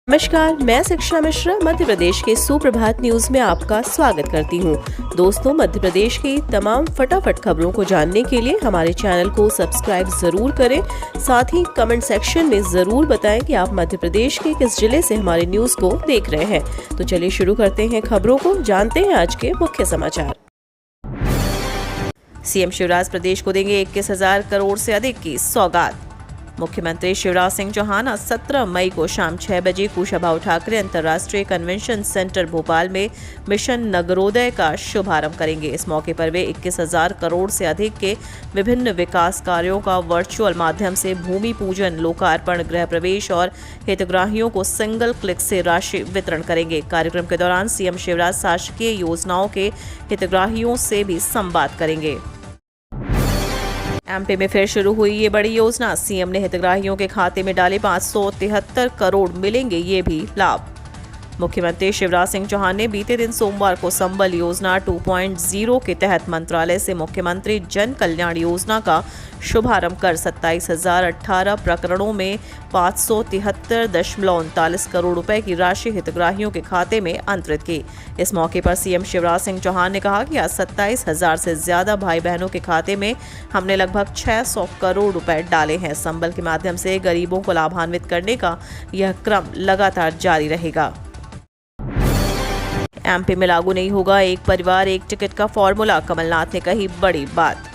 नमस्कार, मैं शिक्षा मिश्रा मध्य प्रदेश के सुप्रभात न्यूज में आपका स्वागत करती हूँ। दोस्तों, मध्य प्रदेश की तमाम फटाफट खबरों को जानने के लिए हमारे चैनल को सब्सक्राइब जरूर करें। साथ ही कमेंट सेक्शन में जरूर बताएं कि आप मध्य प्रदेश के किस जिले से हमारे न्यूज को देख रहे हैं। तो चलिए शुरू करते हैं खबरों को, जानते हैं आज के मुख्य समाचार। सीएम शिवराज प्रदेश को देंगे 21,000 करोड़ से अधिक की सौगात। मुख्यमंत्री शिवराज सिंह चौहान 17 मई को शाम 6 बजे कुशाभाऊ ठाकरे अंतर्राष्ट्रीय कन्वेंशन सेंटर भोपाल में मिशन नगरोदय का शुभारंभ करेंगे। इस मौके पर वे 21,000 करोड़ से अधिक के विभिन्न विकास कार्यों का वर्चुअल माध्यम से भूमि पूजन, लोकार्पण, गृह प्रवेश और हितग्राहियों को सिंगल क्लिक से राशि वितरण करेंगे। कार्यक्रम के दौरान सीएम शिवराज शासकीय योजनाओं के हितग्राहियों से भी संवाद करेंगे। एमपी में फिर शुरू हुई ये बड़ी योजना। सीएम ने हितग्राहियों के खाते में डाले 573 करोड़, मिलेंगे ये भी लाभ। मुख्यमंत्री शिवराज सिंह चौहान ने बीते दिन सोमवार को संबल योजना 2.0 के तहत मंत्रालय से मुख्यमंत्री जन कल्याण योजना का शुभारंभ कर 27,018 प्रकरणों में 573.39 करोड़ रुपए की राशि हितग्राहियों के खाते में अंतरित की। इस मौके पर सीएम शिवराज सिंह चौहान ने कहा कि आज 27,000 से ज्यादा भाई बहनों के खाते में हमने लगभग 600 करोड़ रुपए डाले हैं। संबल के माध्यम से गरीबों को लाभान्वित करने का यह क्रम लगातार जारी रहेगा। एमपी में लागू नहीं होगा एक परिवार एक टिकट का फॉर्मूला, कमलनाथ ने कही बड़ी बात।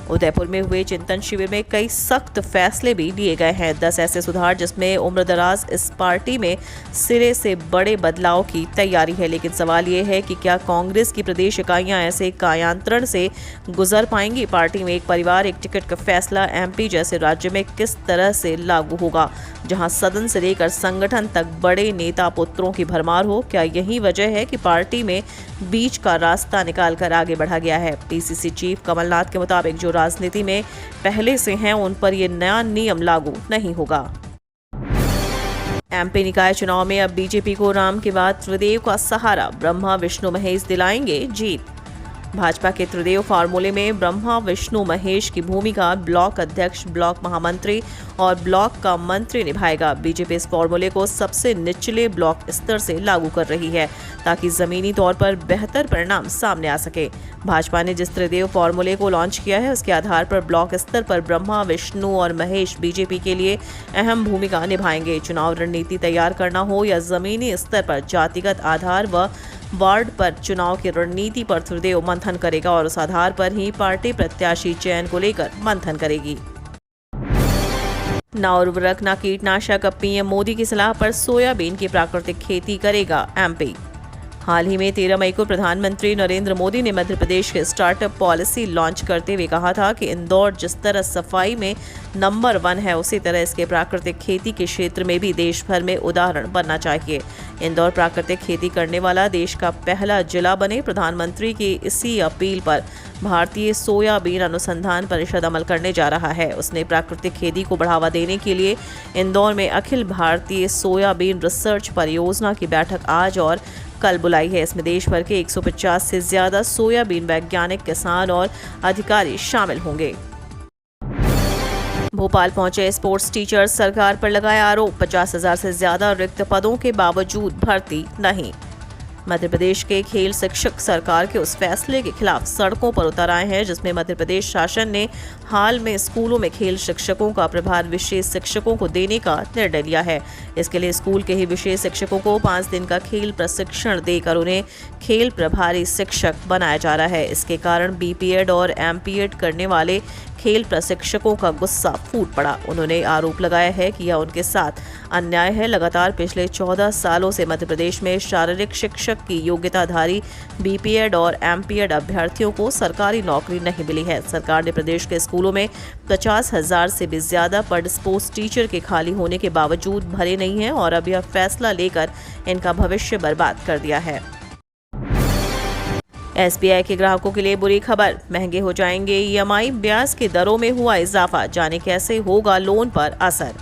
उदयपुर में हुए चिंतन शिविर में कई सख्त फैसले भी लिए गए हैं। 10 ऐसे सुधार जिसमें उम्रदराज इस पार्टी में सिरे से बड़े बदलाव की तैयारी है। लेकिन सवाल ये है कि क्या कांग्रेस की प्रदेश इकाइयां ऐसे कायांतरण से गुजर पाएंगी। पार्टी में एक परिवार एक टिकट का फैसला एमपी जैसे राज्य में किस तरह से लागू होगा, जहां सदन से लेकर संगठन तक बड़े नेता पुत्रों की भरमार हो। क्या यही वजह है कि पार्टी में बीच का रास्ता निकालकर आगे बढ़ा गया है। पीसीसी चीफ कमलनाथ के मुताबिक जो राजनीति में पहले से हैं उन पर यह नया नियम लागू नहीं होगा। एमपी निकाय चुनाव में अब बीजेपी को राम के बाद त्रिदेव का सहारा, ब्रह्मा विष्णु महेश दिलाएंगे जीत। भाजपा के त्रिदेव फार्मूले में ब्रह्मा विष्णु महेश की भूमिका ब्लॉक अध्यक्ष, ब्लॉक महामंत्री और ब्लॉक का मंत्री निभाएगा। बीजेपी इस फार्मूले को सबसे निचले ब्लॉक स्तर से लागू कर रही है ताकि जमीनी तौर पर बेहतर परिणाम सामने आ सके। भाजपा ने जिस त्रिदेव फार्मूले को लॉन्च किया है उसके आधार पर ब्लॉक स्तर पर ब्रह्मा, विष्णु और महेश बीजेपी के लिए अहम भूमिका निभाएंगे। चुनाव रणनीति तैयार करना हो या जमीनी स्तर पर जातिगत आधार व वार्ड पर चुनाव की रणनीति पर त्रिदेव मंथन करेगा और उस आधार पर ही पार्टी प्रत्याशी चयन को लेकर मंथन करेगी। ना उर्वरक ना कीटनाशक, अब पीएम मोदी की सलाह पर सोयाबीन की प्राकृतिक खेती करेगा एमपी। हाल ही में 13 मई को प्रधानमंत्री नरेंद्र मोदी ने मध्य प्रदेश के स्टार्टअप पॉलिसी लॉन्च करते हुए कहा था कि इंदौर जिस तरह सफाई में नंबर 1 है, उसी तरह इसके प्राकृतिक खेती के क्षेत्र में भी देश भर में उदाहरण बनना चाहिए। इंदौर प्राकृतिक खेती करने वाला देश का पहला जिला बने। प्रधानमंत्री की इसी अपील पर भारतीय सोयाबीन अनुसंधान परिषद अमल करने जा रहा है। उसने प्राकृतिक खेती को बढ़ावा देने के लिए इंदौर में अखिल भारतीय सोयाबीन रिसर्च परियोजना की बैठक आज और कल बुलाई है। इसमें देश भर के 150 से ज्यादा सोयाबीन वैज्ञानिक, किसान और अधिकारी शामिल होंगे। भोपाल पहुंचे स्पोर्ट्स टीचर्स, सरकार पर लगाया आरोप, 50,000 से ज्यादा रिक्त पदों के बावजूद भर्ती नहीं। मध्य प्रदेश के खेल शिक्षक सरकार के उस फैसले के खिलाफ सड़कों पर उतर आए हैं जिसमें मध्य प्रदेश शासन ने हाल में स्कूलों में खेल शिक्षकों का प्रभार विशेष शिक्षकों को देने का निर्णय लिया है। इसके लिए स्कूल के ही विशेष शिक्षकों को 5 दिन का खेल प्रशिक्षण देकर उन्हें खेल प्रभारी शिक्षक बनाया जा रहा है। इसके कारण बीपीएड और एमपीएड करने वाले खेल प्रशिक्षकों का गुस्सा फूट पड़ा। उन्होंने आरोप लगाया है कि यह उनके साथ अन्याय है। लगातार पिछले 14 सालों से मध्य प्रदेश में शारीरिक शिक्षक की योग्यताधारी बीपीएड और एमपीएड अभ्यर्थियों को सरकारी नौकरी नहीं मिली है। सरकार ने प्रदेश के स्कूलों में 50,000 से भी ज्यादा पद स्पोर्ट्स टीचर के खाली होने के बावजूद भरे नहीं हैं और अब यह फैसला लेकर इनका भविष्य बर्बाद कर दिया है। एसबीआई के ग्राहकों के लिए बुरी खबर, महंगे हो जाएंगे ईएमआई, ब्याज की दरों में हुआ इजाफा, जाने कैसे होगा लोन पर असर।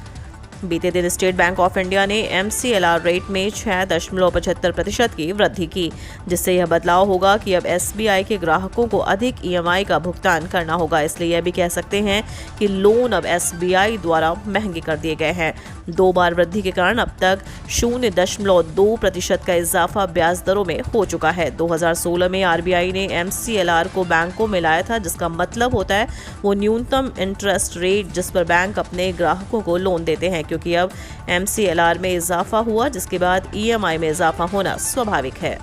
बीते दिन स्टेट बैंक ऑफ इंडिया ने MCLR रेट में 6.75% की वृद्धि की, जिससे यह बदलाव होगा कि अब SBI के ग्राहकों को अधिक EMI का भुगतान करना होगा। इसलिए यह भी कह सकते हैं कि लोन अब SBI द्वारा महंगे कर दिए गए हैं। 2 बार वृद्धि के कारण अब तक 0.2% का इजाफा ब्याज दरों में हो चुका है। 2016 में RBI ने MCLR को बैंकों में लाया था, जिसका मतलब होता है वो न्यूनतम इंटरेस्ट रेट जिस पर बैंक अपने ग्राहकों को लोन देते हैं, क्योंकि अब MCLR में इजाफा हुआ, जिसके बाद EMI में इजाफा होना स्वाभाविक है।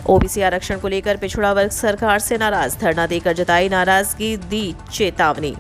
OBC आरक्षण को लेकर पिछड़ा वर्ग सरकार से नाराज, धरना देकर जताई नाराजगी, दी चेतावनी।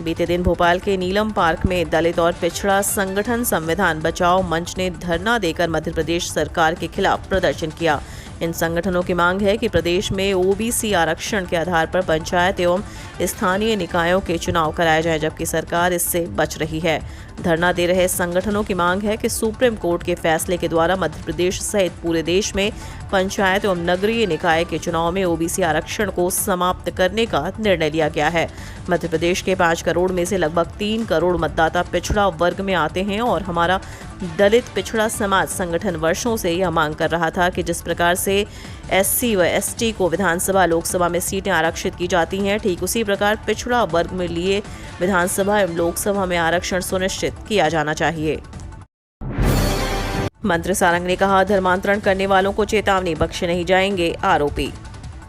बीते दिन भोपाल के नीलम पार्क में दलित और पिछड़ा संगठन संविधान बचाओ मंच ने धरना देकर मध्य प्रदेश सरकार के खिलाफ प्रदर्शन किया। इन संगठनों की मांग है कि प्रदेश में OBC आरक्षण के आधार पर पंचायत एवं स्थानीय निकायों के चुनाव कराए जाएं, जबकि सरकार इससे बच रही है। धरना दे रहे संगठनों की मांग है कि सुप्रीम कोर्ट के फैसले के द्वारा मध्य प्रदेश सहित पूरे देश में पंचायत एवं नगरीय निकाय के चुनाव में OBC आरक्षण को समाप्त करने का निर्णय लिया गया है। मध्य प्रदेश के 5 करोड़ में से लगभग 3 करोड़ मतदाता पिछड़ा वर्ग में आते हैं और हमारा दलित पिछड़ा समाज संगठन वर्षों से यह मांग कर रहा था कि जिस प्रकार से SC व ST को विधानसभा लोकसभा में सीटें आरक्षित की जाती हैं, ठीक उसी प्रकार पिछड़ा वर्ग में लिए विधानसभा एवं लोकसभा में आरक्षण सुनिश्चित किया जाना चाहिए। मंत्री सारंग ने कहा, धर्मांतरण करने वालों को चेतावनी, बख्शे नहीं जाएंगे आरोपी।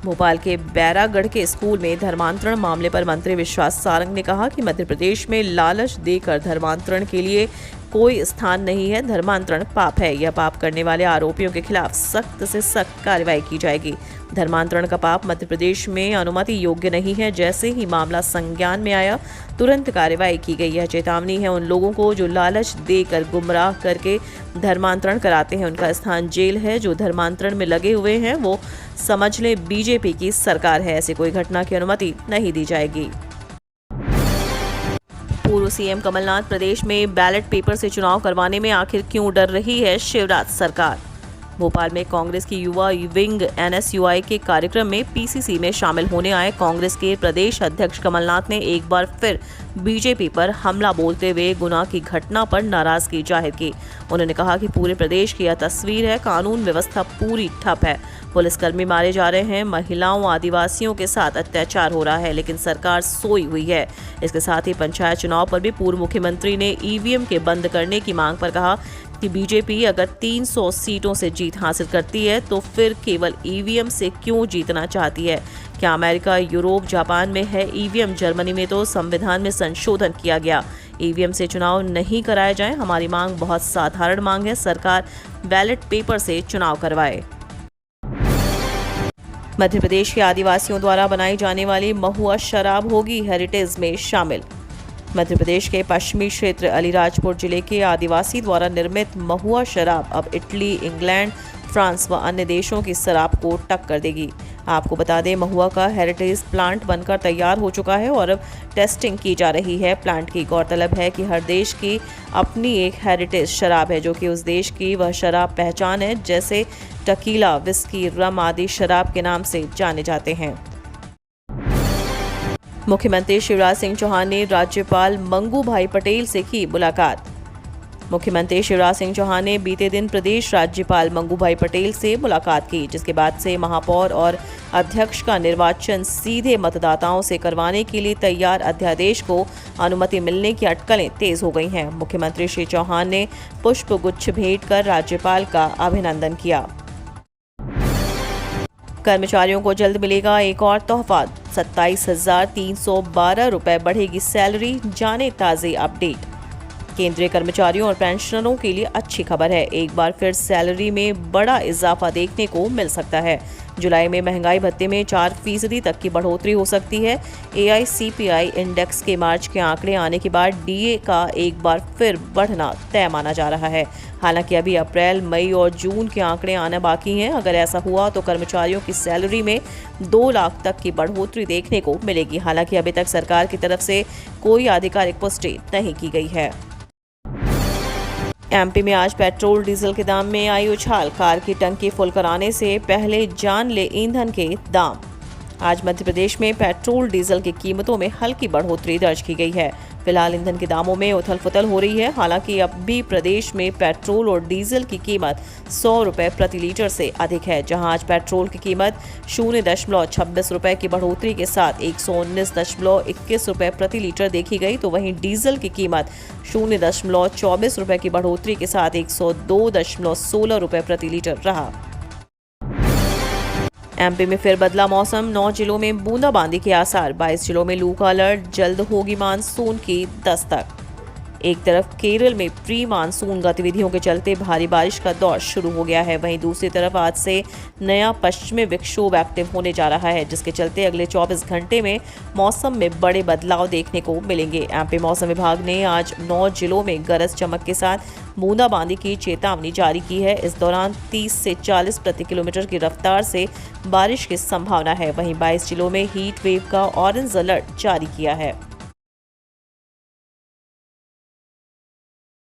भोपाल के बैरागढ़ के स्कूल में धर्मांतरण मामले पर मंत्री विश्वास सारंग ने कहा कि मध्य प्रदेश में लालच देकर धर्मांतरण के लिए कोई स्थान नहीं है। धर्मांतरण पाप है। यह पाप करने वाले आरोपियों के खिलाफ सख्त से सख्त कार्रवाई की जाएगी। धर्मांतरण का पाप मध्य प्रदेश में अनुमति योग्य नहीं है। जैसे ही मामला संज्ञान में आया, तुरंत कार्रवाई की गई। यह चेतावनी है उन लोगों को जो लालच देकर गुमराह करके धर्मांतरण कराते हैं। उनका स्थान जेल है। जो धर्मांतरण में लगे हुए हैं वो समझ लें BJP की सरकार है। ऐसी कोई घटना की अनुमति नहीं दी जाएगी। पूर्व CM कमलनाथ, प्रदेश में बैलेट पेपर से चुनाव करवाने में आखिर क्यों डर रही है शिवराज सरकार। भोपाल में कांग्रेस की युवा विंग NSUI के कार्यक्रम में PCC में शामिल होने आए कांग्रेस के प्रदेश अध्यक्ष कमलनाथ ने एक बार फिर BJP पर हमला बोलते हुए गुनाह की घटना पर नाराजगी जाहिर की। उन्होंने कहा कि पूरे प्रदेश की यह तस्वीर है, कानून व्यवस्था पूरी ठप है, पुलिसकर्मी मारे जा रहे हैं, महिलाओं आदिवासियों के साथ अत्याचार हो रहा है, लेकिन सरकार सोई हुई है। इसके साथ ही पंचायत चुनाव पर भी पूर्व मुख्यमंत्री ने EVM के बंद करने की मांग पर कहा कि BJP अगर 300 सीटों से जीत हासिल करती है तो फिर केवल EVM से क्यों जीतना चाहती है। क्या अमेरिका, यूरोप, जापान में है EVM? जर्मनी में तो संविधान में संशोधन किया गया। EVM से चुनाव नहीं कराए जाएं। हमारी मांग बहुत साधारण मांग है, सरकार बैलेट पेपर से चुनाव करवाए। मध्य प्रदेश के आदिवासियों द्वारा बनाई जाने वाली महुआ शराब होगी हेरिटेज में शामिल। मध्य प्रदेश के पश्चिमी क्षेत्र अलीराजपुर जिले के आदिवासी द्वारा निर्मित महुआ शराब अब इटली, इंग्लैंड, फ्रांस व अन्य देशों की शराब को टक्कर देगी। आपको बता दें, महुआ का हेरिटेज प्लांट बनकर तैयार हो चुका है और अब टेस्टिंग की जा रही है प्लांट की। गौरतलब है कि हर देश की अपनी एक हेरिटेज शराब है जो कि उस देश की वह शराब पहचान है, जैसे टकीला, विस्की, रम आदि शराब के नाम से जाने जाते हैं। मुख्यमंत्री शिवराज सिंह चौहान ने राज्यपाल मंगू भाई पटेल से की मुलाकात। मुख्यमंत्री शिवराज सिंह चौहान ने बीते दिन प्रदेश राज्यपाल मंगू भाई पटेल से मुलाकात की, जिसके बाद से महापौर और अध्यक्ष का निर्वाचन सीधे मतदाताओं से करवाने के लिए तैयार अध्यादेश को अनुमति मिलने की अटकलें तेज हो गई हैं। मुख्यमंत्री श्री चौहान ने पुष्प गुच्छ भेंट कर राज्यपाल का अभिनंदन किया। कर्मचारियों को जल्द मिलेगा एक और तोहफा, 27,312 रुपये बढ़ेगी सैलरी। जाने ताज़ी अपडेट। केंद्रीय कर्मचारियों और पेंशनरों के लिए अच्छी खबर है, एक बार फिर सैलरी में बड़ा इजाफा देखने को मिल सकता है। जुलाई में महंगाई भत्ते में 4% तक की बढ़ोतरी हो सकती है। AICPI इंडेक्स के मार्च के आंकड़े आने के बाद DA का एक बार फिर बढ़ना तय माना जा रहा है। हालांकि अभी अप्रैल, मई और जून के आंकड़े आना बाकी हैं। अगर ऐसा हुआ तो कर्मचारियों की सैलरी में 2 लाख तक की बढ़ोतरी देखने को मिलेगी। हालांकि अभी तक सरकार की तरफ से कोई आधिकारिक पुष्टि नहीं की गई है। MP में आज पेट्रोल डीजल के दाम में आई उछाल। कार की टंकी फुल कराने से पहले जान ले ईंधन के दाम। आज मध्य प्रदेश में पेट्रोल डीजल की कीमतों में हल्की बढ़ोतरी दर्ज की गई है। फिलहाल ईंधन के दामों में उथल पुथल हो रही है। हालांकि अब भी प्रदेश में पेट्रोल और डीजल की कीमत 100 रुपये प्रति लीटर से अधिक है। जहां आज पेट्रोल की कीमत 0.26 रुपये की बढ़ोतरी के साथ 119.21 रुपये प्रति लीटर देखी गई, तो वहीं डीजल की कीमत 0.24 रुपये की बढ़ोतरी के साथ 102.16 रुपये प्रति लीटर रहा। एमपी में फिर बदला मौसम, 9 जिलों में बूंदाबांदी के आसार, 22 जिलों में लू का अलर्ट, जल्द होगी मानसून की दस्तक। एक तरफ केरल में प्री मानसून गतिविधियों के चलते भारी बारिश का दौर शुरू हो गया है, वहीं दूसरी तरफ आज से नया पश्चिमी विक्षोभ एक्टिव होने जा रहा है, जिसके चलते अगले 24 घंटे में मौसम में बड़े बदलाव देखने को मिलेंगे। एमपी मौसम विभाग ने आज 9 जिलों में गरज चमक के साथ बूंदाबांदी की चेतावनी जारी की है। इस दौरान 30 से 40 प्रति किलोमीटर की रफ्तार से बारिश की संभावना है। वहीं 22 जिलों में हीट वेव का ऑरेंज अलर्ट जारी किया है।